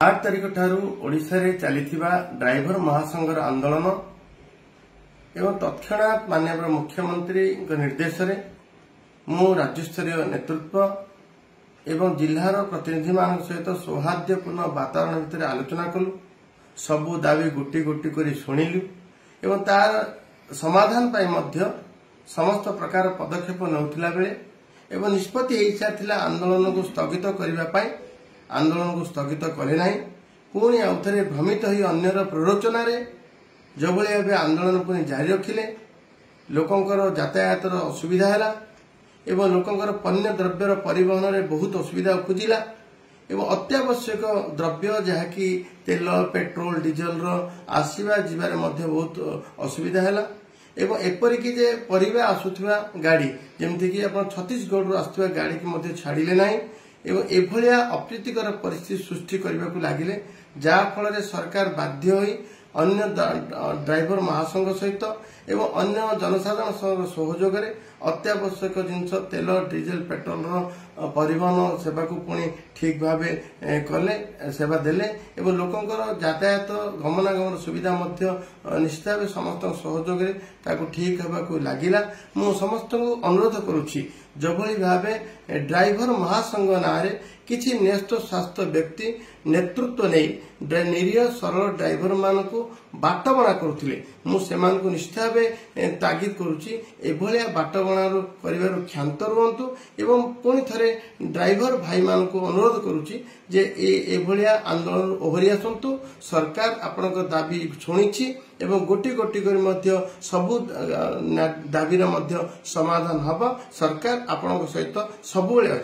8 तारिख ठारू ओडिशा रे चलीथिबा ड्राइवर महासंघर आंदोलन एवं तत्क्षणात माननीय मुख्यमंत्री निर्देश रे मु राज्यस्तरीय नेतृत्व एवं जिल्लार प्रतिनिधि मान सहित सौहार्दपूर्ण वातावरण भितर आलोचना कलु। सबु दाबी गोटी गोटी करी शुणिलु एवं तार समाधान पाई मध्य समस्त प्रकार पदक्षेप नौथिला बेले एवं निष्पत्ति एइसा आंदोलन को स्थगित करबा पाई आंदोलन को स्थगित कले ना पुणी आउे भ्रमित हो अन्यर प्ररोचन जो भाई आंदोलन पुणी जारी रखिले लोकंकर यातायात असुविधा है एवं लोकंकर पण्य द्रव्यर परिवहन में बहुत असुविधा उपजिला एवं अत्यावश्यक द्रव्य जहाँकि तेल पेट्रोल डीजल आसवा जीवार बहुत असुविधा है एवं एपरिक जे परिवा आसुवा गाड़ी जमीक आप छत्तीसगढ़ आसुवा गाड़ी की छाड़िले ना एवं एभलिया अप्रीतिकर परिस्थिति सृष्टि करने को लगिले जहाँफल सरकार बाध्य होई अन्य ड्राइवर महासंघ सहित एवं अन्य जनसाधारण सहयोग में अत्यावश्यक जिनस तेल डीजेल पेट्रोल परिवहन सेवा को पुणी ठीक भाव कले सेवा देले एवं लोकंकर यातायात गमनागमन सुविधा निश्चित भाव समस्त सहयोग में ठीक होगा लगिला। मु समस्त अनुरोध करुछि जो भाव ड्राइवर महासंघ ना किछि न्यस्त स्वास्थ्य व्यक्ति नेतृत्व नहीं निरीह सरल ड्राइवर मान को बाटबणा करुथिले मुझे निश्चित भाव तागिद करुछि एभलिया बाटबणा करिवार क्षांत रुहंतु एवं पुणी थरे ड्राइवर भाई मान को अनुरोध करुछि जे एभलिया आंदोलन ओहरी आसंतु सरकार आपनक दाबी शुणिछि एवं गोटी गोटी कर मध्य सबु दाबीर मध्य समाधान हबा सरकार आपनक सहित सबुबेले अछि।